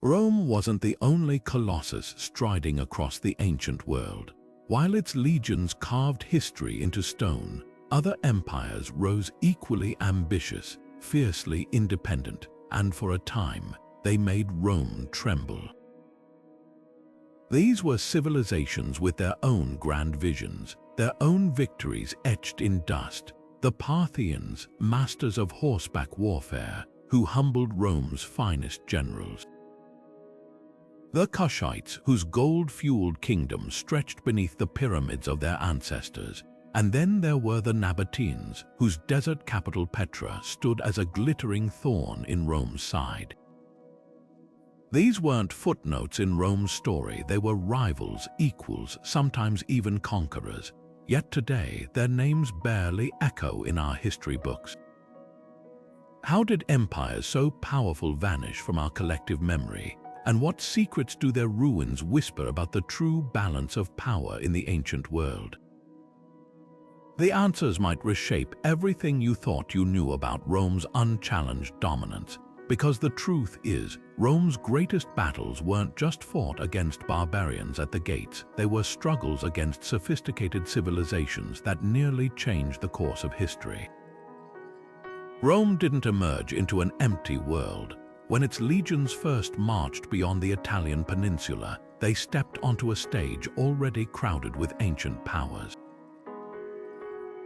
Rome wasn't the only colossus striding across the ancient world. While its legions carved history into stone, other empires rose equally ambitious, fiercely independent, and for a time, they made Rome tremble. These were civilizations with their own grand visions, their own victories etched in dust. The Parthians, masters of horseback warfare, who humbled Rome's finest generals. The Kushites, whose gold-fueled kingdom stretched beneath the pyramids of their ancestors. And then there were the Nabateans, whose desert capital Petra stood as a glittering thorn in Rome's side. These weren't footnotes in Rome's story, they were rivals, equals, sometimes even conquerors. Yet today, their names barely echo in our history books. How did empires so powerful vanish from our collective memory? And what secrets do their ruins whisper about the true balance of power in the ancient world? The answers might reshape everything you thought you knew about Rome's unchallenged dominance, because the truth is, Rome's greatest battles weren't just fought against barbarians at the gates, they were struggles against sophisticated civilizations that nearly changed the course of history. Rome didn't emerge into an empty world. When its legions first marched beyond the Italian peninsula, they stepped onto a stage already crowded with ancient powers.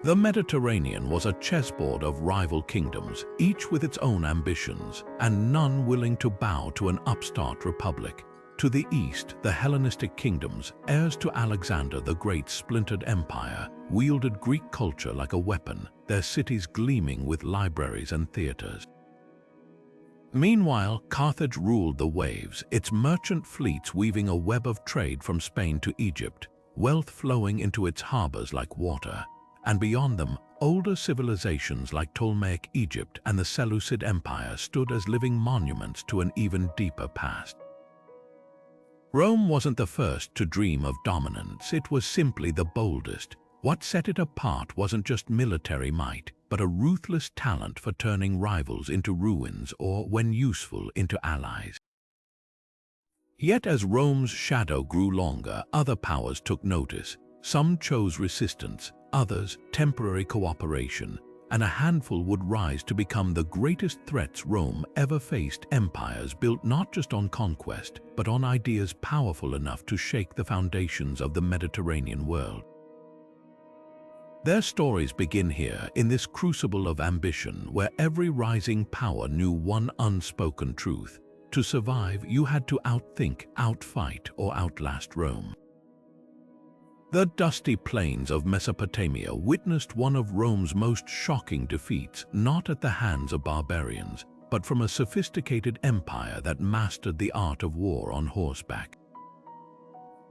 The Mediterranean was a chessboard of rival kingdoms, each with its own ambitions, and none willing to bow to an upstart republic. To the east, the Hellenistic kingdoms, heirs to Alexander the Great's splintered empire, wielded Greek culture like a weapon, their cities gleaming with libraries and theaters. Meanwhile, Carthage ruled the waves, its merchant fleets weaving a web of trade from Spain to Egypt, wealth flowing into its harbors like water. And beyond them, older civilizations like Ptolemaic Egypt and the Seleucid Empire stood as living monuments to an even deeper past. Rome wasn't the first to dream of dominance, it was simply the boldest. What set it apart wasn't just military might, but a ruthless talent for turning rivals into ruins or, when useful, into allies. Yet as Rome's shadow grew longer, other powers took notice. Some chose resistance, others temporary cooperation, and a handful would rise to become the greatest threats Rome ever faced. Empires built not just on conquest, but on ideas powerful enough to shake the foundations of the Mediterranean world. Their stories begin here, in this crucible of ambition, where every rising power knew one unspoken truth. To survive, you had to outthink, outfight, or outlast Rome. The dusty plains of Mesopotamia witnessed one of Rome's most shocking defeats, not at the hands of barbarians, but from a sophisticated empire that mastered the art of war on horseback.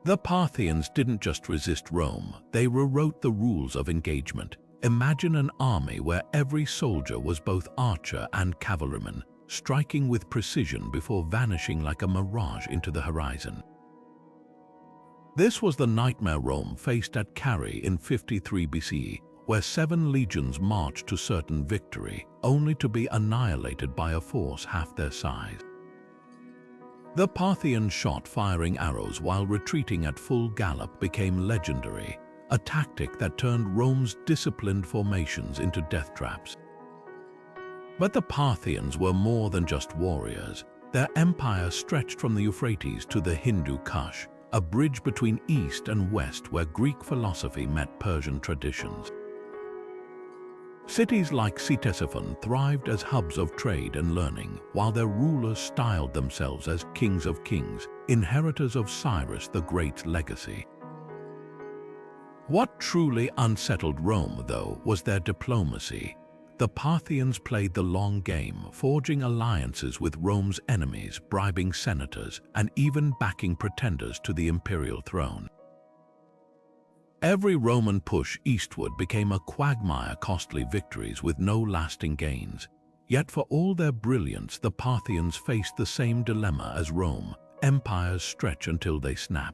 The Parthians didn't just resist Rome, they rewrote the rules of engagement. Imagine an army where every soldier was both archer and cavalryman, striking with precision before vanishing like a mirage into the horizon. This was the nightmare Rome faced at Carrhae in 53 BCE, where 7 legions marched to certain victory, only to be annihilated by a force half their size. The Parthians shot firing arrows while retreating at full gallop became legendary, a tactic that turned Rome's disciplined formations into death traps. But the Parthians were more than just warriors. Their empire stretched from the Euphrates to the Hindu Kush, a bridge between East and West where Greek philosophy met Persian traditions. Cities like Ctesiphon thrived as hubs of trade and learning, while their rulers styled themselves as kings of kings, inheritors of Cyrus the Great's legacy. What truly unsettled Rome, though, was their diplomacy. The Parthians played the long game, forging alliances with Rome's enemies, bribing senators, and even backing pretenders to the imperial throne. Every Roman push eastward became a quagmire, costly victories with no lasting gains. Yet for all their brilliance, the Parthians faced the same dilemma as Rome: empires stretch until they snap.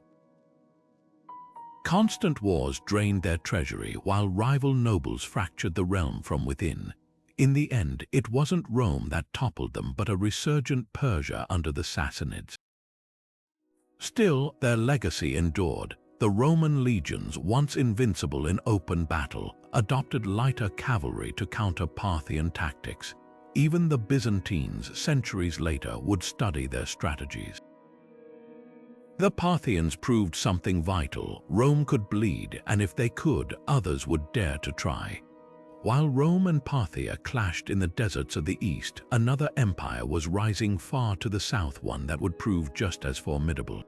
Constant wars drained their treasury, while rival nobles fractured the realm from within. In the end, it wasn't Rome that toppled them, but a resurgent Persia under the Sassanids. Still, their legacy endured. The Roman legions, once invincible in open battle, adopted lighter cavalry to counter Parthian tactics. Even the Byzantines, centuries later, would study their strategies. The Parthians proved something vital. Rome could bleed, and if they could, others would dare to try. While Rome and Parthia clashed in the deserts of the east, another empire was rising far to the south, one that would prove just as formidable.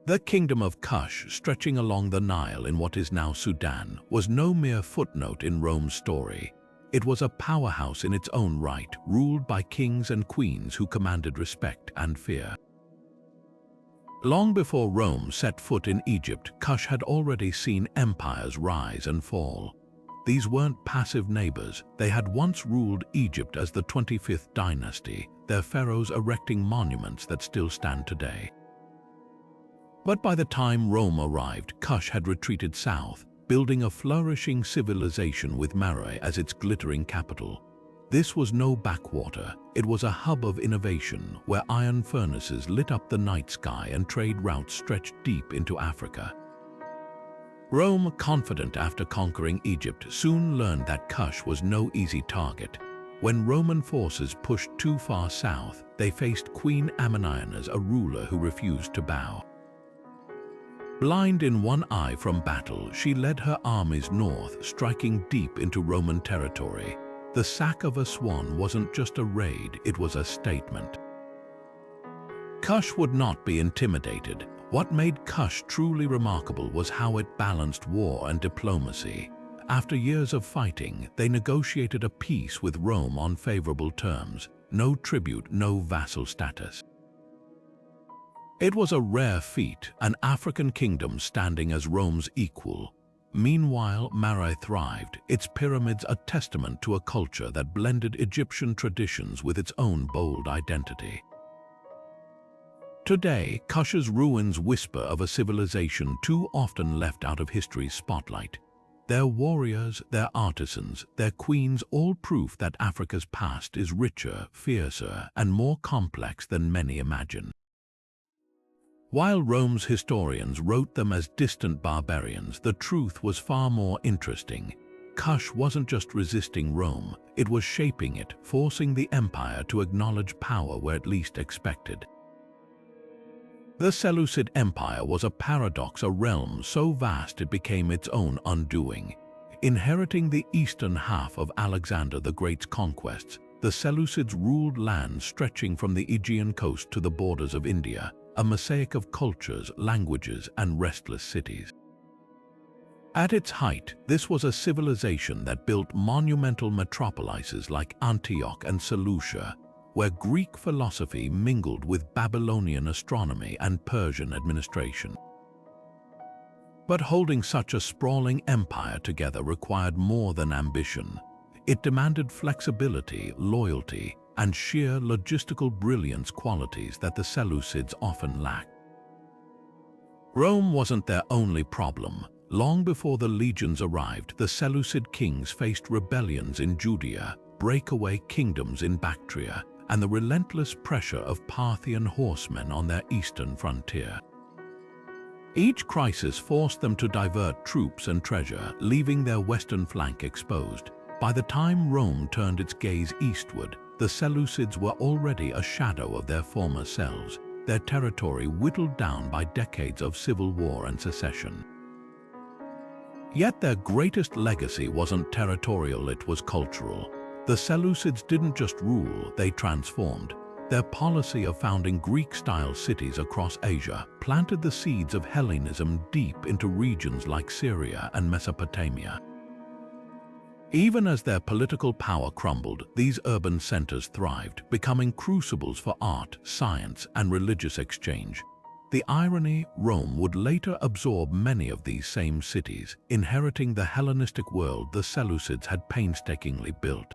The kingdom of Kush, stretching along the Nile in what is now Sudan, was no mere footnote in Rome's story. It was a powerhouse in its own right, ruled by kings and queens who commanded respect and fear. Long before Rome set foot in Egypt, Kush had already seen empires rise and fall. These weren't passive neighbors. They had once ruled Egypt as the 25th dynasty, their pharaohs erecting monuments that still stand today. But by the time Rome arrived, Kush had retreated south, building a flourishing civilization with Meroe as its glittering capital. This was no backwater. It was a hub of innovation where iron furnaces lit up the night sky and trade routes stretched deep into Africa. Rome, confident after conquering Egypt, soon learned that Kush was no easy target. When Roman forces pushed too far south, they faced Queen Amanianas, a ruler who refused to bow. Blind in one eye from battle, she led her armies north, striking deep into Roman territory. The sack of Aswan wasn't just a raid, it was a statement. Kush would not be intimidated. What made Kush truly remarkable was how it balanced war and diplomacy. After years of fighting, they negotiated a peace with Rome on favorable terms. No tribute, no vassal status. It was a rare feat, an African kingdom standing as Rome's equal. Meanwhile, Meroe thrived, its pyramids a testament to a culture that blended Egyptian traditions with its own bold identity. Today, Kush's ruins whisper of a civilization too often left out of history's spotlight. Their warriors, their artisans, their queens, all proof that Africa's past is richer, fiercer, and more complex than many imagine. While Rome's historians wrote them as distant barbarians, the truth was far more interesting. Kush wasn't just resisting Rome, it was shaping it, forcing the empire to acknowledge power where it least expected. The Seleucid Empire was a paradox, a realm so vast it became its own undoing. Inheriting the eastern half of Alexander the Great's conquests, the Seleucids ruled lands stretching from the Aegean coast to the borders of India, a mosaic of cultures, languages, and restless cities. At its height, this was a civilization that built monumental metropolises like Antioch and Seleucia, where Greek philosophy mingled with Babylonian astronomy and Persian administration. But holding such a sprawling empire together required more than ambition. It demanded flexibility, loyalty, and sheer logistical brilliance, qualities that the Seleucids often lacked. Rome wasn't their only problem. Long before the legions arrived, the Seleucid kings faced rebellions in Judea, breakaway kingdoms in Bactria, and the relentless pressure of Parthian horsemen on their eastern frontier. Each crisis forced them to divert troops and treasure, leaving their western flank exposed. By the time Rome turned its gaze eastward, the Seleucids were already a shadow of their former selves, their territory whittled down by decades of civil war and secession. Yet their greatest legacy wasn't territorial, it was cultural. The Seleucids didn't just rule, they transformed. Their policy of founding Greek-style cities across Asia planted the seeds of Hellenism deep into regions like Syria and Mesopotamia. Even as their political power crumbled, these urban centers thrived, becoming crucibles for art, science, and religious exchange. The irony, Rome would later absorb many of these same cities, inheriting the Hellenistic world the Seleucids had painstakingly built.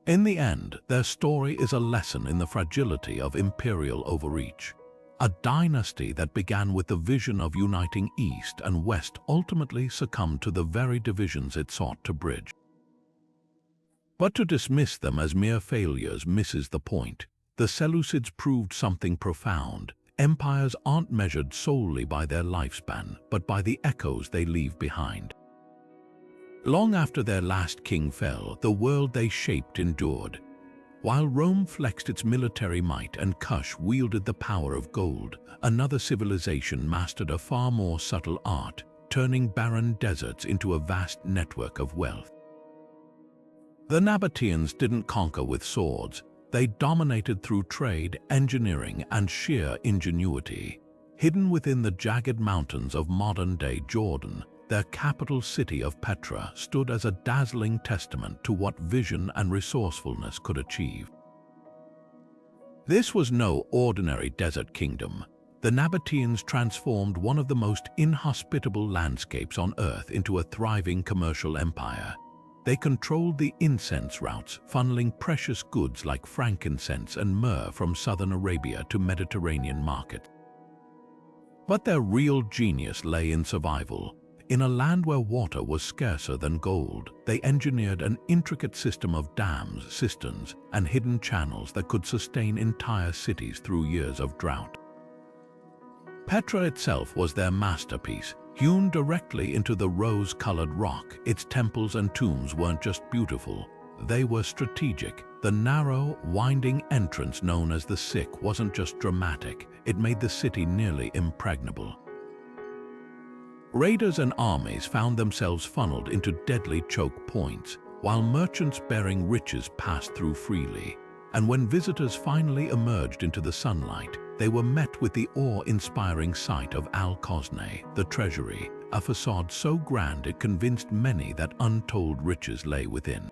In the end, their story is a lesson in the fragility of imperial overreach. A dynasty that began with the vision of uniting East and West ultimately succumbed to the very divisions it sought to bridge. But to dismiss them as mere failures misses the point. the Seleucids proved something profound. Empires aren't measured solely by their lifespan, but by the echoes they leave behind. Long after their last king fell, the world they shaped endured. While Rome flexed its military might and Kush wielded the power of gold, another civilization mastered a far more subtle art, turning barren deserts into a vast network of wealth. The Nabateans didn't conquer with swords. They dominated through trade, engineering, and sheer ingenuity. Hidden within the jagged mountains of modern-day Jordan, their capital city of Petra stood as a dazzling testament to what vision and resourcefulness could achieve. This was no ordinary desert kingdom. The Nabateans transformed one of the most inhospitable landscapes on Earth into a thriving commercial empire. They controlled the incense routes, funneling precious goods like frankincense and myrrh from southern Arabia to Mediterranean markets. But their real genius lay in survival. In a land where water was scarcer than gold, they engineered an intricate system of dams, cisterns, and hidden channels that could sustain entire cities through years of drought. Petra itself was their masterpiece. Hewn directly into the rose-colored rock, its temples and tombs weren't just beautiful, they were strategic. The narrow, winding entrance known as the Sick wasn't just dramatic, it made the city nearly impregnable. Raiders and armies found themselves funneled into deadly choke points, while merchants bearing riches passed through freely. And when visitors finally emerged into the sunlight, they were met with the awe-inspiring sight of Al-Kosneh, the treasury, a facade so grand it convinced many that untold riches lay within.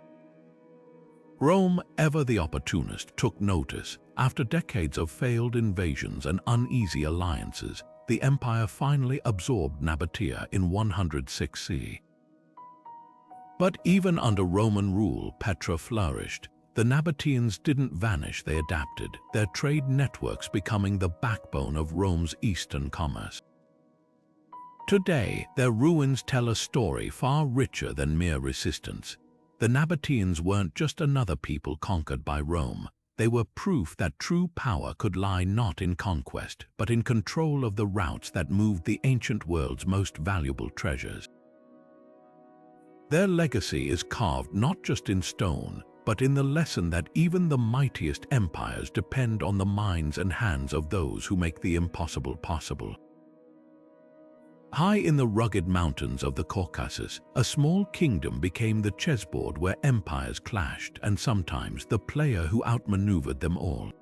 Rome, ever the opportunist, took notice. After decades of failed invasions and uneasy alliances, the empire finally absorbed Nabatea in 106 CE. But even under Roman rule, Petra flourished. The Nabateans didn't vanish, they adapted, their trade networks becoming the backbone of Rome's eastern commerce. Today, their ruins tell a story far richer than mere resistance. The Nabateans weren't just another people conquered by Rome. They were proof that true power could lie not in conquest, but in control of the routes that moved the ancient world's most valuable treasures. Their legacy is carved not just in stone, but in the lesson that even the mightiest empires depend on the minds and hands of those who make the impossible possible. High in the rugged mountains of the Caucasus, a small kingdom became the chessboard where empires clashed, and sometimes the player who outmaneuvered them all.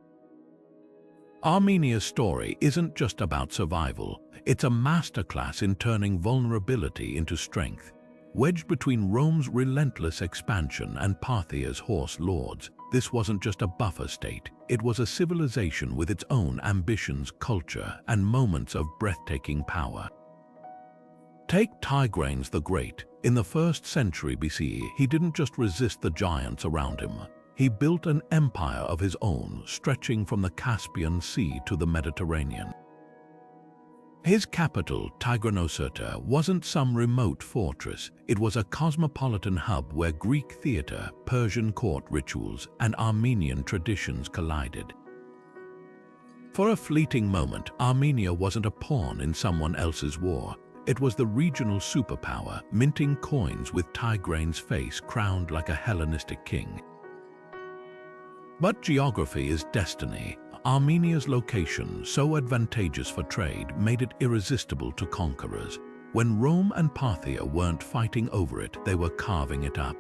Armenia's story isn't just about survival, it's a masterclass in turning vulnerability into strength. Wedged between Rome's relentless expansion and Parthia's horse lords, this wasn't just a buffer state, it was a civilization with its own ambitions, culture, and moments of breathtaking power. Take Tigranes the Great. In the 1st century BCE, he didn't just resist the giants around him. He built an empire of his own, stretching from the Caspian Sea to the Mediterranean. His capital, Tigranocerta, wasn't some remote fortress. It was a cosmopolitan hub where Greek theater, Persian court rituals, and Armenian traditions collided. For a fleeting moment, Armenia wasn't a pawn in someone else's war. It was the regional superpower, minting coins with Tigranes' face crowned like a Hellenistic king. But geography is destiny. Armenia's location, so advantageous for trade, made it irresistible to conquerors. When Rome and Parthia weren't fighting over it, they were carving it up.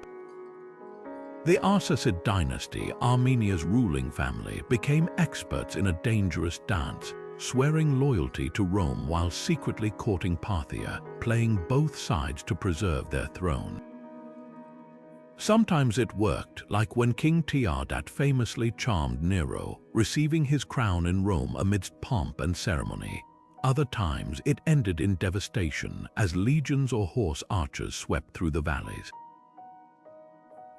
The Arsacid dynasty, Armenia's ruling family, became experts in a dangerous dance, swearing loyalty to Rome while secretly courting Parthia, playing both sides to preserve their throne. Sometimes it worked, like when King Tiardat famously charmed Nero, receiving his crown in Rome amidst pomp and ceremony. Other times it ended in devastation as legions or horse archers swept through the valleys.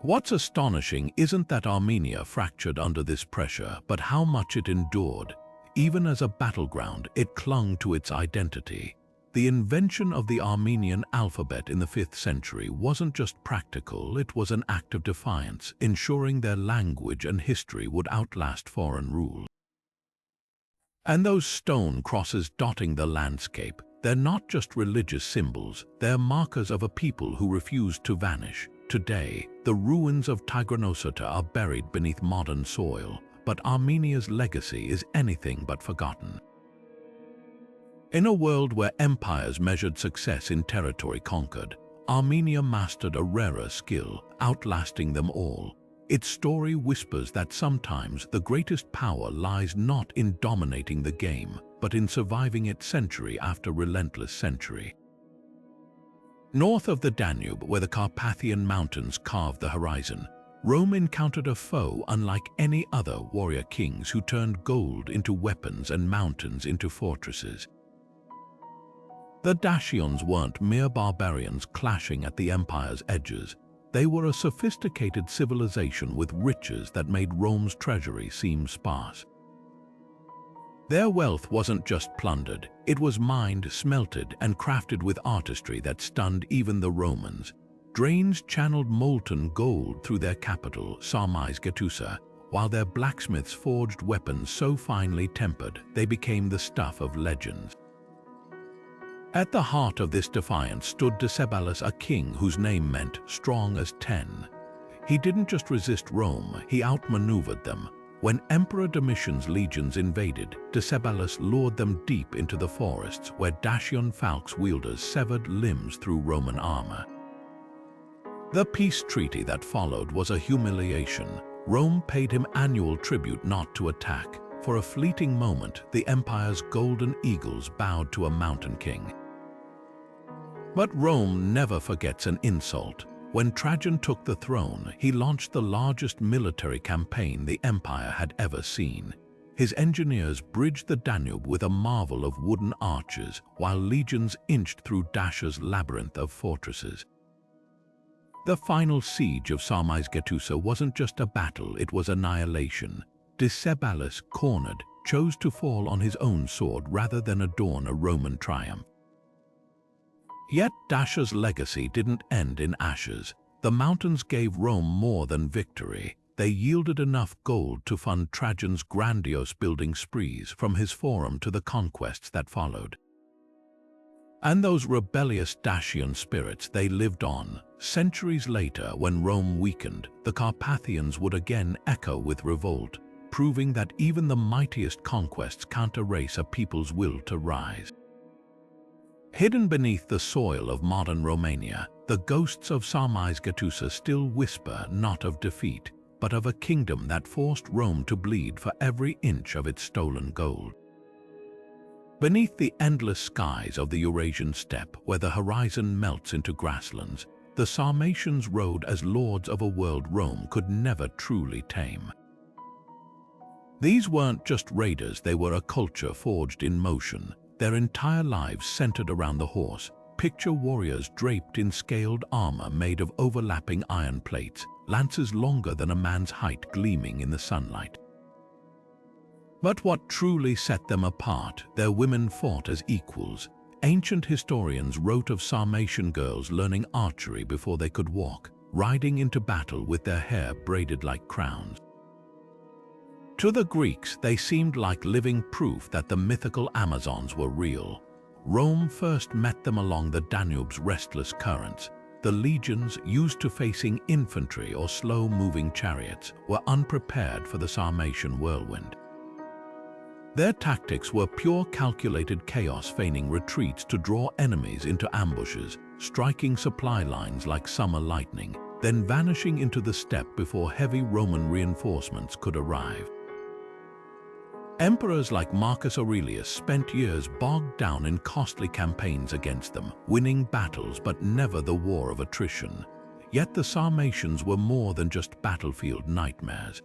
What's astonishing isn't that Armenia fractured under this pressure, but how much it endured. Even as a battleground, it clung to its identity. The invention of the Armenian alphabet in the 5th century wasn't just practical, it was an act of defiance, ensuring their language and history would outlast foreign rule. And those stone crosses dotting the landscape, they're not just religious symbols, they're markers of a people who refused to vanish. Today, the ruins of Tigranotota are buried beneath modern soil, but Armenia's legacy is anything but forgotten. In a world where empires measured success in territory conquered, Armenia mastered a rarer skill, outlasting them all. Its story whispers that sometimes the greatest power lies not in dominating the game, but in surviving it century after relentless century. North of the Danube, where the Carpathian mountains carved the horizon, Rome encountered a foe unlike any other warrior kings who turned gold into weapons and mountains into fortresses. The Dacians weren't mere barbarians clashing at the empire's edges. They were a sophisticated civilization with riches that made Rome's treasury seem sparse. Their wealth wasn't just plundered, it was mined, smelted, and crafted with artistry that stunned even the Romans. Drains channeled molten gold through their capital, Sarmizegetusa, while their blacksmiths forged weapons so finely tempered they became the stuff of legends. At the heart of this defiance stood Decebalus, a king whose name meant strong as 10. He didn't just resist Rome, he outmaneuvered them. When Emperor Domitian's legions invaded, Decebalus lured them deep into the forests where Dacian falx wielders severed limbs through Roman armor. The peace treaty that followed was a humiliation. Rome paid him annual tribute not to attack. For a fleeting moment, the empire's golden eagles bowed to a mountain king. But Rome never forgets an insult. When Trajan took the throne, he launched the largest military campaign the empire had ever seen. His engineers bridged the Danube with a marvel of wooden arches, while legions inched through Dacia's labyrinth of fortresses. The final siege of Sarmizegetusa wasn't just a battle, it was annihilation. Decebalus, cornered, chose to fall on his own sword rather than adorn a Roman triumph. Yet Dacia's legacy didn't end in ashes. The mountains gave Rome more than victory. They yielded enough gold to fund Trajan's grandiose building sprees, from his forum to the conquests that followed. And those rebellious Dacian spirits, they lived on. Centuries later, when Rome weakened, the Carpathians would again echo with revolt, proving that even the mightiest conquests can't erase a people's will to rise. Hidden beneath the soil of modern Romania, the ghosts of Sarmizegetusa still whisper not of defeat, but of a kingdom that forced Rome to bleed for every inch of its stolen gold. Beneath the endless skies of the Eurasian steppe, where the horizon melts into grasslands, the Sarmatians rode as lords of a world Rome could never truly tame. These weren't just raiders, they were a culture forged in motion. Their entire lives centered around the horse. Picture warriors draped in scaled armor made of overlapping iron plates, lances longer than a man's height gleaming in the sunlight. But what truly set them apart, their women fought as equals. Ancient historians wrote of Sarmatian girls learning archery before they could walk, riding into battle with their hair braided like crowns. To the Greeks, they seemed like living proof that the mythical Amazons were real. Rome first met them along the Danube's restless currents. The legions, used to facing infantry or slow-moving chariots, were unprepared for the Sarmatian whirlwind. Their tactics were pure calculated chaos, feigning retreats to draw enemies into ambushes, striking supply lines like summer lightning, then vanishing into the steppe before heavy Roman reinforcements could arrive. Emperors like Marcus Aurelius spent years bogged down in costly campaigns against them, winning battles but never the war of attrition. Yet the Sarmatians were more than just battlefield nightmares.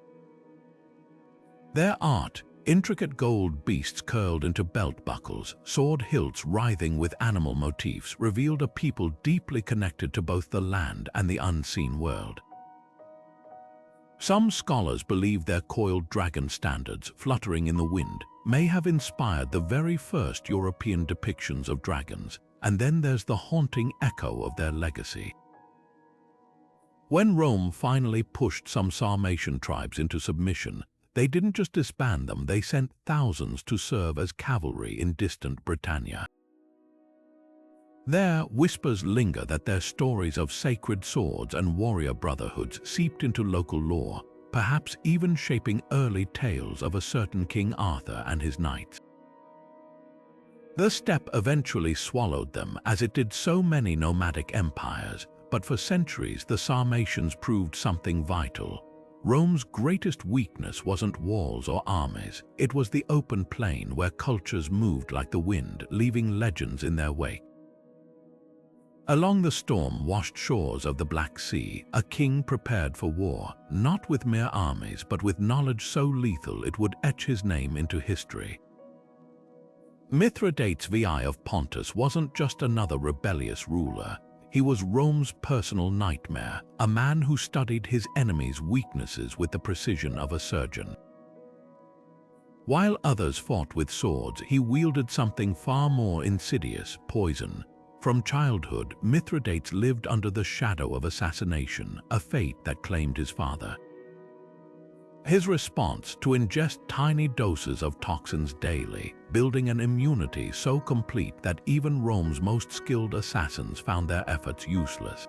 Their art, intricate gold beasts curled into belt buckles, sword hilts writhing with animal motifs, revealed a people deeply connected to both the land and the unseen world. Some scholars believe their coiled dragon standards, fluttering in the wind, may have inspired the very first European depictions of dragons, and then there's the haunting echo of their legacy. When Rome finally pushed some Sarmatian tribes into submission, they didn't just disband them, they sent thousands to serve as cavalry in distant Britannia. There, whispers linger that their stories of sacred swords and warrior brotherhoods seeped into local lore, perhaps even shaping early tales of a certain King Arthur and his knights. The steppe eventually swallowed them, as it did so many nomadic empires, but for centuries the Sarmatians proved something vital. Rome's greatest weakness wasn't walls or armies, it was the open plain where cultures moved like the wind, leaving legends in their wake. Along the storm-washed shores of the Black Sea, a king prepared for war, not with mere armies, but with knowledge so lethal it would etch his name into history. Mithridates VI of Pontus wasn't just another rebellious ruler. He was Rome's personal nightmare, a man who studied his enemies' weaknesses with the precision of a surgeon. While others fought with swords, he wielded something far more insidious: poison. From childhood, Mithridates lived under the shadow of assassination, a fate that claimed his father. His response: to ingest tiny doses of toxins daily, building an immunity so complete that even Rome's most skilled assassins found their efforts useless.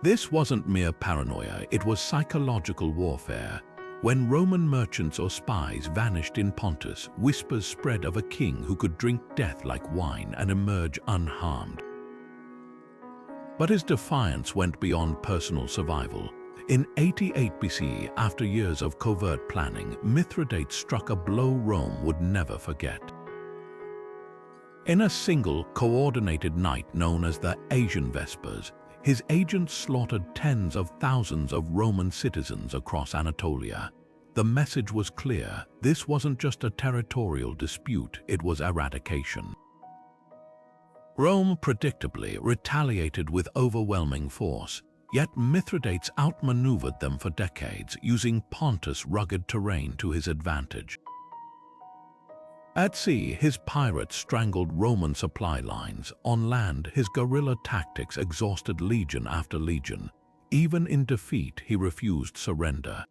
This wasn't mere paranoia, it was psychological warfare. When Roman merchants or spies vanished in Pontus, whispers spread of a king who could drink death like wine and emerge unharmed. But his defiance went beyond personal survival. In 88 BC, after years of covert planning, Mithridates struck a blow Rome would never forget. In a single, coordinated night known as the Asian Vespers, his agents slaughtered tens of thousands of Roman citizens across Anatolia. The message was clear: this wasn't just a territorial dispute, it was eradication. Rome predictably retaliated with overwhelming force, yet Mithridates outmaneuvered them for decades, using Pontus' rugged terrain to his advantage. At sea, his pirates strangled Roman supply lines. On land, his guerrilla tactics exhausted legion after legion. Even in defeat, he refused surrender.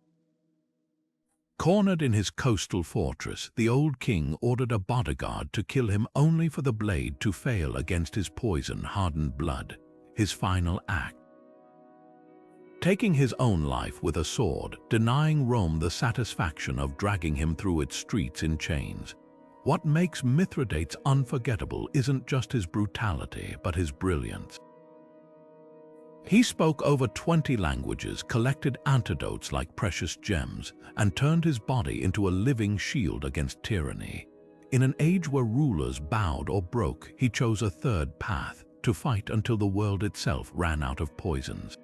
Cornered in his coastal fortress, the old king ordered a bodyguard to kill him, only for the blade to fail against his poison-hardened blood, his final act. Taking his own life with a sword, denying Rome the satisfaction of dragging him through its streets in chains. What makes Mithridates unforgettable isn't just his brutality, but his brilliance. He spoke over 20 languages, collected antidotes like precious gems, and turned his body into a living shield against tyranny. In an age where rulers bowed or broke, he chose a third path: to fight until the world itself ran out of poisons.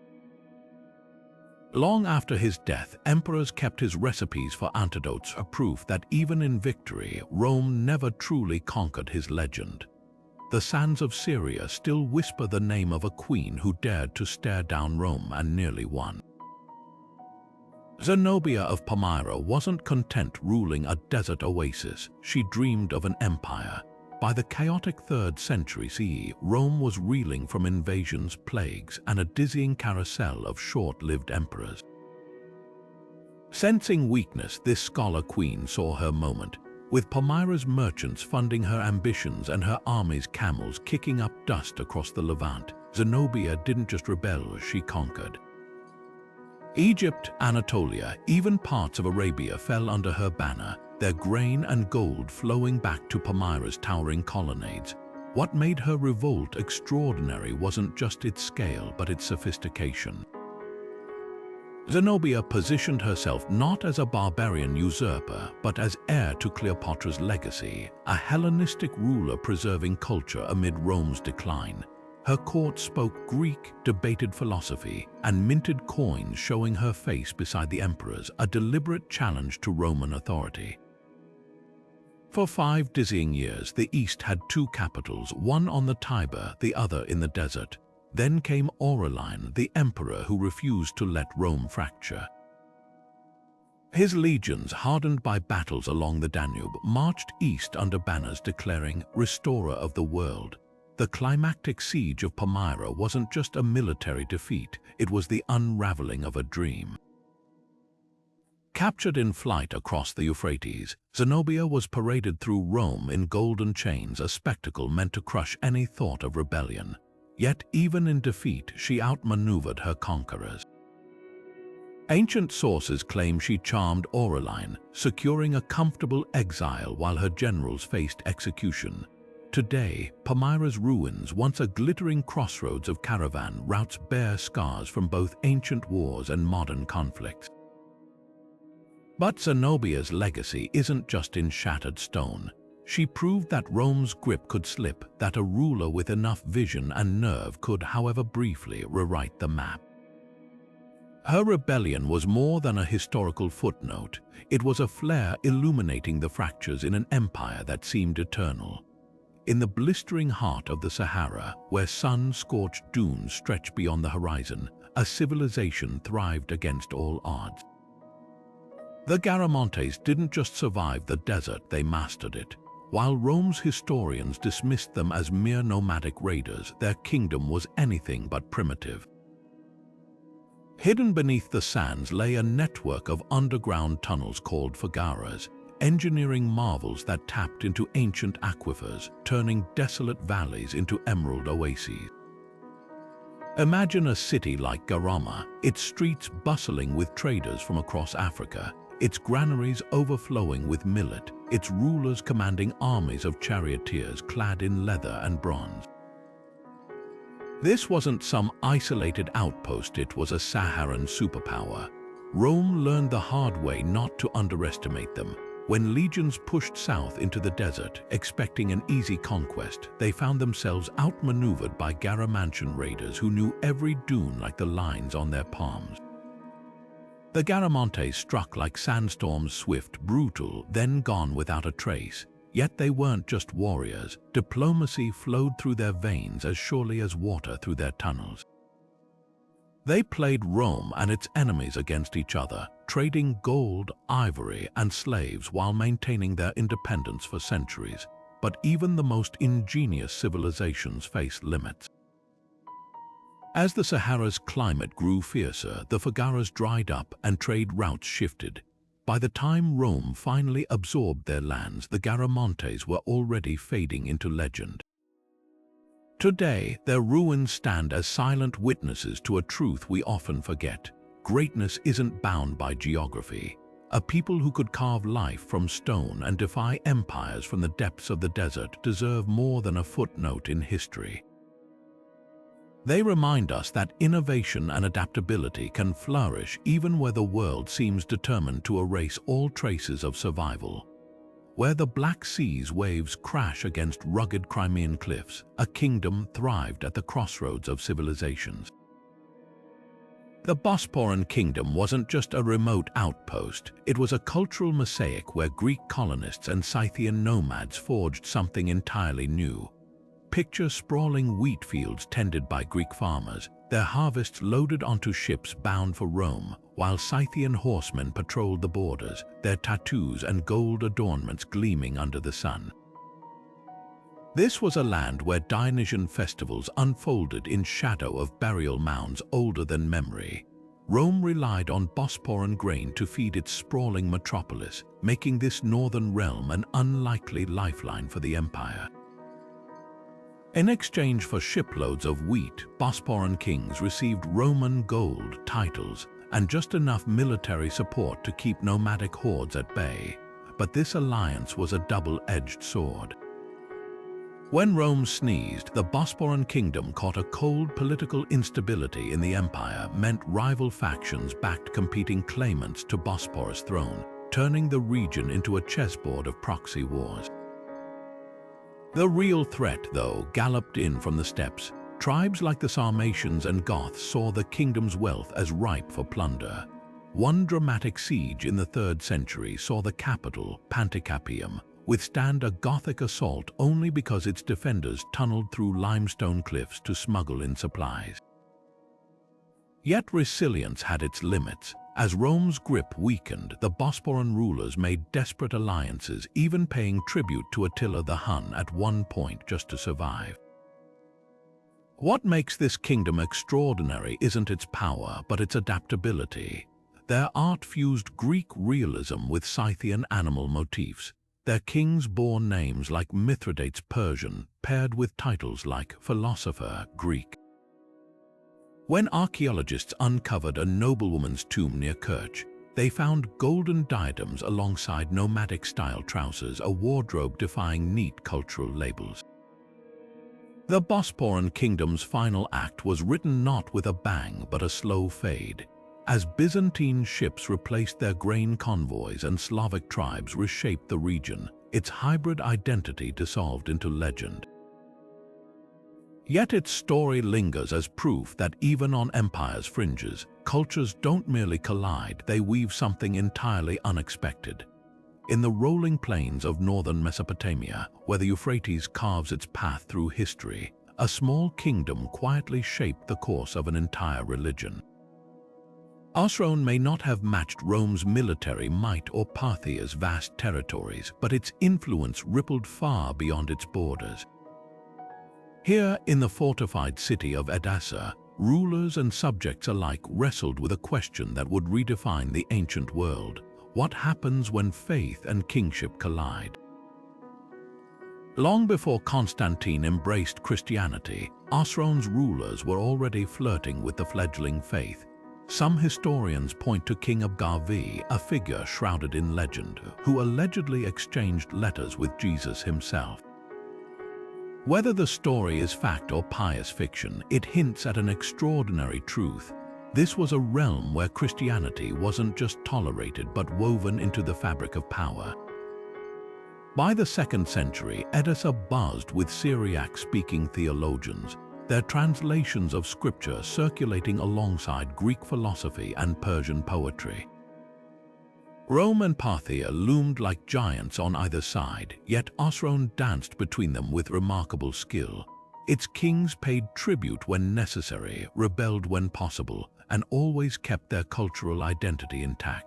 Long after his death, emperors kept his recipes for antidotes, a proof that even in victory, Rome never truly conquered his legend. The sands of Syria still whisper the name of a queen who dared to stare down Rome and nearly won. Zenobia of Palmyra wasn't content ruling a desert oasis. She dreamed of an empire. By the chaotic 3rd century CE, Rome was reeling from invasions, plagues, and a dizzying carousel of short-lived emperors. Sensing weakness, this scholar queen saw her moment. With Palmyra's merchants funding her ambitions and her army's camels kicking up dust across the Levant, Zenobia didn't just rebel, she conquered. Egypt, Anatolia, even parts of Arabia fell under her banner, their grain and gold flowing back to Palmyra's towering colonnades. What made her revolt extraordinary wasn't just its scale, but its sophistication. Zenobia positioned herself not as a barbarian usurper, but as heir to Cleopatra's legacy, a Hellenistic ruler preserving culture amid Rome's decline. Her court spoke Greek, debated philosophy, and minted coins showing her face beside the emperor's, a deliberate challenge to Roman authority. For 5 dizzying years, the East had 2 capitals, one on the Tiber, the other in the desert. Then came Aurelian, the emperor who refused to let Rome fracture. His legions, hardened by battles along the Danube, marched east under banners declaring, "Restorer of the world." The climactic siege of Palmyra wasn't just a military defeat, it was the unraveling of a dream. Captured in flight across the Euphrates, Zenobia was paraded through Rome in golden chains, a spectacle meant to crush any thought of rebellion. Yet, even in defeat, she outmaneuvered her conquerors. Ancient sources claim she charmed Aurelian, securing a comfortable exile while her generals faced execution. Today, Palmyra's ruins, once a glittering crossroads of caravan routes, bear scars from both ancient wars and modern conflicts. But Zenobia's legacy isn't just in shattered stone. She proved that Rome's grip could slip, that a ruler with enough vision and nerve could, however briefly, rewrite the map. Her rebellion was more than a historical footnote. It was a flare illuminating the fractures in an empire that seemed eternal. In the blistering heart of the Sahara, where sun-scorched dunes stretched beyond the horizon, a civilization thrived against all odds. The Garamantes didn't just survive the desert, they mastered it. While Rome's historians dismissed them as mere nomadic raiders, their kingdom was anything but primitive. Hidden beneath the sands lay a network of underground tunnels called fagaras, engineering marvels that tapped into ancient aquifers, turning desolate valleys into emerald oases. Imagine a city like Garama, its streets bustling with traders from across Africa, its granaries overflowing with millet, its rulers commanding armies of charioteers clad in leather and bronze. This wasn't some isolated outpost, it was a Saharan superpower. Rome learned the hard way not to underestimate them. When legions pushed south into the desert, expecting an easy conquest, they found themselves outmaneuvered by Garamantian raiders who knew every dune like the lines on their palms. The Garamantes struck like sandstorms, swift, brutal, then gone without a trace. Yet they weren't just warriors. Diplomacy flowed through their veins as surely as water through their tunnels. They played Rome and its enemies against each other, trading gold, ivory, and slaves while maintaining their independence for centuries. But even the most ingenious civilizations face limits. As the Sahara's climate grew fiercer, the fagaras dried up and trade routes shifted. By the time Rome finally absorbed their lands, the Garamantes were already fading into legend. Today, their ruins stand as silent witnesses to a truth we often forget. Greatness isn't bound by geography. A people who could carve life from stone and defy empires from the depths of the desert deserve more than a footnote in history. They remind us that innovation and adaptability can flourish even where the world seems determined to erase all traces of survival. Where the Black Sea's waves crash against rugged Crimean cliffs, a kingdom thrived at the crossroads of civilizations. The Bosporan kingdom wasn't just a remote outpost, it was a cultural mosaic where Greek colonists and Scythian nomads forged something entirely new. Picture sprawling wheat fields tended by Greek farmers, their harvests loaded onto ships bound for Rome, while Scythian horsemen patrolled the borders, their tattoos and gold adornments gleaming under the sun. This was a land where Dionysian festivals unfolded in shadow of burial mounds older than memory. Rome relied on Bosporan grain to feed its sprawling metropolis, making this northern realm an unlikely lifeline for the empire. In exchange for shiploads of wheat, Bosporan kings received Roman gold, titles, and just enough military support to keep nomadic hordes at bay. But this alliance was a double-edged sword. When Rome sneezed, the Bosporan kingdom caught a cold. Political instability in the empire meant rival factions backed competing claimants to Bosporus' throne, turning the region into a chessboard of proxy wars. The real threat, though, galloped in from the steppes. Tribes like the Sarmatians and Goths saw the kingdom's wealth as ripe for plunder. One dramatic siege in the 3rd century saw the capital, Panticapaeum, withstand a Gothic assault only because its defenders tunneled through limestone cliffs to smuggle in supplies. Yet resilience had its limits. As Rome's grip weakened, the Bosporan rulers made desperate alliances, even paying tribute to Attila the Hun at one point just to survive. What makes this kingdom extraordinary isn't its power, but its adaptability. Their art fused Greek realism with Scythian animal motifs. Their kings bore names like Mithridates Persian, paired with titles like philosopher Greek. When archaeologists uncovered a noblewoman's tomb near Kerch, they found golden diadems alongside nomadic-style trousers, a wardrobe defying neat cultural labels. The Bosporan kingdom's final act was written not with a bang but a slow fade. As Byzantine ships replaced their grain convoys and Slavic tribes reshaped the region, its hybrid identity dissolved into legend. Yet its story lingers as proof that even on empire's fringes, cultures don't merely collide, they weave something entirely unexpected. In the rolling plains of northern Mesopotamia, where the Euphrates carves its path through history, a small kingdom quietly shaped the course of an entire religion. Osrhoene may not have matched Rome's military might or Parthia's vast territories, but its influence rippled far beyond its borders. Here, in the fortified city of Edessa, rulers and subjects alike wrestled with a question that would redefine the ancient world: what happens when faith and kingship collide? Long before Constantine embraced Christianity, Osrhoene's rulers were already flirting with the fledgling faith. Some historians point to King Abgarvi, a figure shrouded in legend, who allegedly exchanged letters with Jesus himself. Whether the story is fact or pious fiction, it hints at an extraordinary truth. This was a realm where Christianity wasn't just tolerated but woven into the fabric of power. By the 2nd century, Edessa buzzed with Syriac-speaking theologians, their translations of scripture circulating alongside Greek philosophy and Persian poetry. Rome and Parthia loomed like giants on either side, yet Osrhoene danced between them with remarkable skill. Its kings paid tribute when necessary, rebelled when possible, and always kept their cultural identity intact.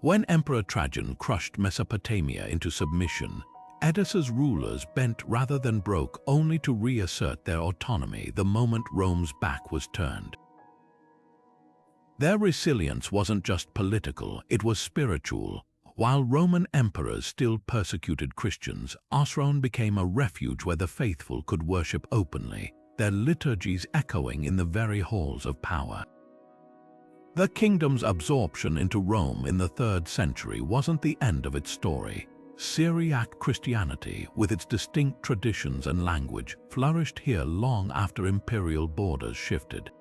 When Emperor Trajan crushed Mesopotamia into submission, Edessa's rulers bent rather than broke, only to reassert their autonomy the moment Rome's back was turned. Their resilience wasn't just political, it was spiritual. While Roman emperors still persecuted Christians, Osrhoene became a refuge where the faithful could worship openly, their liturgies echoing in the very halls of power. The kingdom's absorption into Rome in the 3rd century wasn't the end of its story. Syriac Christianity, with its distinct traditions and language, flourished here long after imperial borders shifted.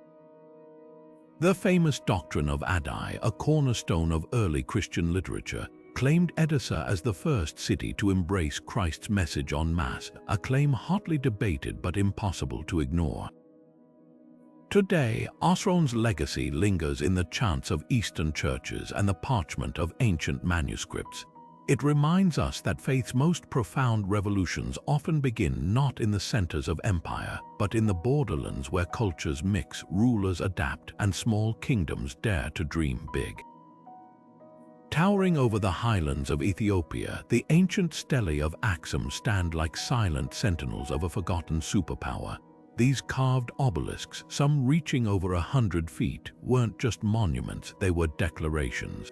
The famous doctrine of Addai, a cornerstone of early Christian literature, claimed Edessa as the first city to embrace Christ's message en masse, a claim hotly debated but impossible to ignore. Today, Osrhoene's legacy lingers in the chants of Eastern churches and the parchment of ancient manuscripts. It reminds us that faith's most profound revolutions often begin not in the centers of empire, but in the borderlands where cultures mix, rulers adapt, and small kingdoms dare to dream big. Towering over the highlands of Ethiopia, the ancient stelae of Axum stand like silent sentinels of a forgotten superpower. These carved obelisks, some reaching over 100 feet, weren't just monuments, they were declarations.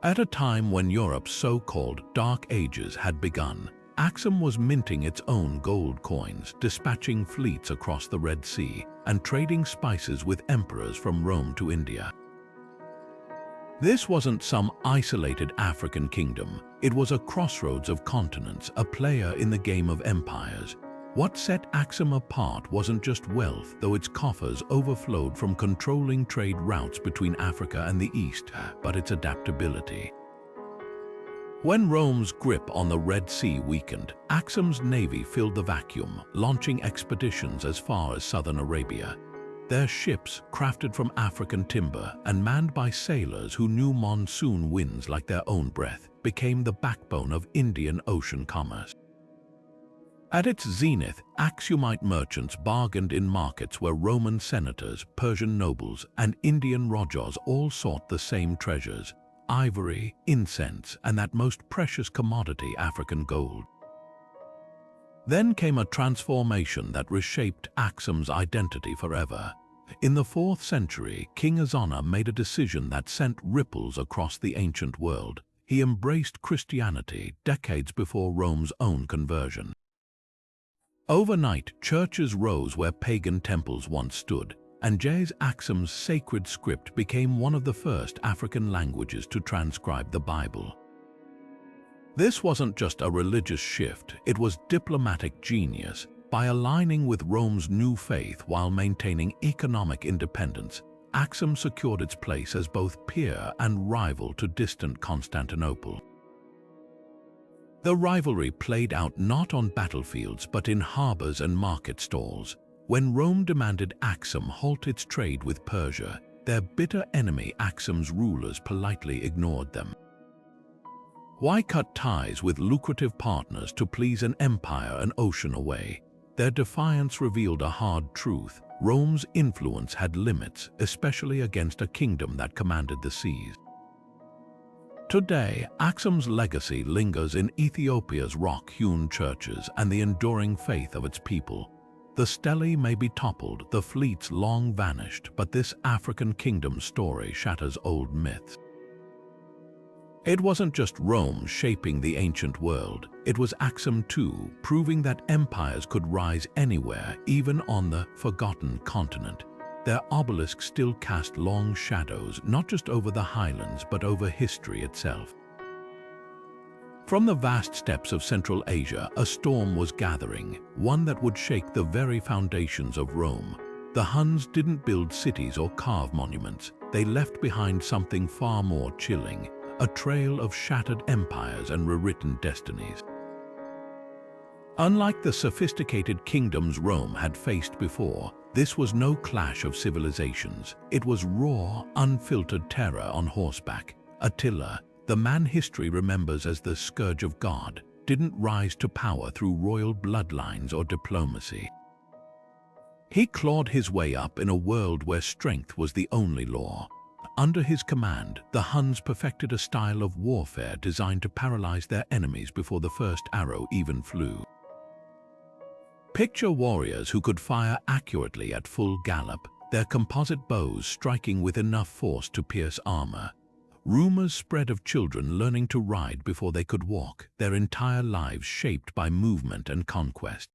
At a time when Europe's so-called Dark Ages had begun, Axum was minting its own gold coins, dispatching fleets across the Red Sea, and trading spices with emperors from Rome to India. This wasn't some isolated African kingdom. It was a crossroads of continents, a player in the game of empires. What set Axum apart wasn't just wealth, though its coffers overflowed from controlling trade routes between Africa and the East, but its adaptability. When Rome's grip on the Red Sea weakened, Axum's navy filled the vacuum, launching expeditions as far as southern Arabia. Their ships, crafted from African timber and manned by sailors who knew monsoon winds like their own breath, became the backbone of Indian Ocean commerce. At its zenith, Aksumite merchants bargained in markets where Roman senators, Persian nobles, and Indian Rajas all sought the same treasures: ivory, incense, and that most precious commodity, African gold. Then came a transformation that reshaped Aksum's identity forever. In the 4th century, King Azana made a decision that sent ripples across the ancient world. He embraced Christianity decades before Rome's own conversion. Overnight, churches rose where pagan temples once stood, and Aksum's sacred script became one of the first African languages to transcribe the Bible. This wasn't just a religious shift, it was diplomatic genius. By aligning with Rome's new faith while maintaining economic independence, Aksum secured its place as both peer and rival to distant Constantinople. The rivalry played out not on battlefields but in harbors and market stalls. When Rome demanded Aksum halt its trade with Persia, their bitter enemy Aksum's rulers politely ignored them. Why cut ties with lucrative partners to please an empire an ocean away? Their defiance revealed a hard truth: Rome's influence had limits, especially against a kingdom that commanded the seas. Today, Aksum's legacy lingers in Ethiopia's rock-hewn churches and the enduring faith of its people. The stelae may be toppled, the fleets long vanished, but this African kingdom story shatters old myths. It wasn't just Rome shaping the ancient world, it was Aksum too, proving that empires could rise anywhere, even on the forgotten continent. Their obelisks still cast long shadows, not just over the highlands, but over history itself. From the vast steppes of Central Asia, a storm was gathering, one that would shake the very foundations of Rome. The Huns didn't build cities or carve monuments, they left behind something far more chilling: a trail of shattered empires and rewritten destinies. Unlike the sophisticated kingdoms Rome had faced before, this was no clash of civilizations. It was raw, unfiltered terror on horseback. Attila, the man history remembers as the scourge of God, didn't rise to power through royal bloodlines or diplomacy. He clawed his way up in a world where strength was the only law. Under his command, the Huns perfected a style of warfare designed to paralyze their enemies before the first arrow even flew. Picture warriors who could fire accurately at full gallop, their composite bows striking with enough force to pierce armor. Rumors spread of children learning to ride before they could walk, their entire lives shaped by movement and conquest.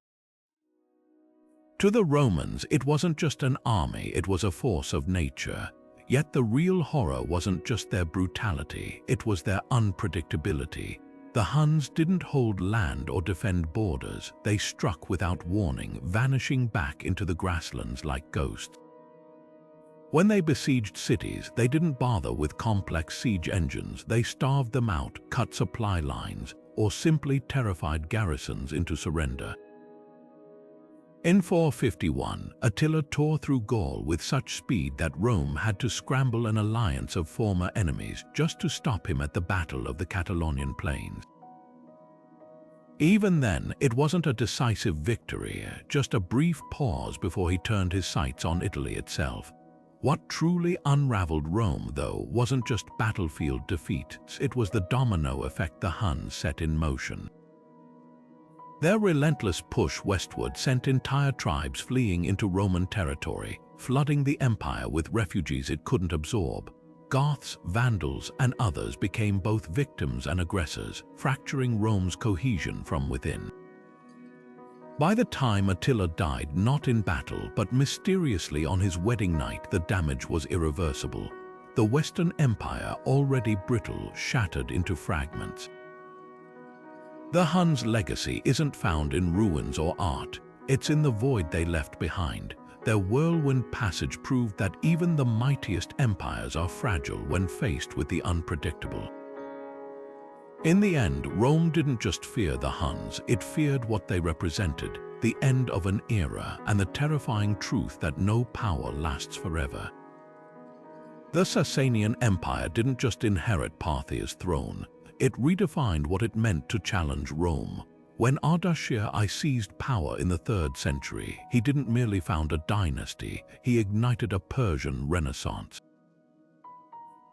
To the Romans, it wasn't just an army, it was a force of nature. Yet the real horror wasn't just their brutality, it was their unpredictability. The Huns didn't hold land or defend borders, they struck without warning, vanishing back into the grasslands like ghosts. When they besieged cities, they didn't bother with complex siege engines, they starved them out, cut supply lines, or simply terrified garrisons into surrender. In 451, Attila tore through Gaul with such speed that Rome had to scramble an alliance of former enemies just to stop him at the Battle of the Catalonian Plains. Even then, it wasn't a decisive victory, just a brief pause before he turned his sights on Italy itself. What truly unraveled Rome, though, wasn't just battlefield defeat, it was the domino effect the Huns set in motion. Their relentless push westward sent entire tribes fleeing into Roman territory, flooding the empire with refugees it couldn't absorb. Goths, Vandals, and others became both victims and aggressors, fracturing Rome's cohesion from within. By the time Attila died, not in battle, but mysteriously on his wedding night, the damage was irreversible. The Western Empire, already brittle, shattered into fragments. The Huns' legacy isn't found in ruins or art, it's in the void they left behind. Their whirlwind passage proved that even the mightiest empires are fragile when faced with the unpredictable. In the end, Rome didn't just fear the Huns, it feared what they represented, the end of an era and the terrifying truth that no power lasts forever. The Sasanian Empire didn't just inherit Parthia's throne, it redefined what it meant to challenge Rome. When Ardashir I seized power in the 3rd century, he didn't merely found a dynasty, he ignited a Persian renaissance.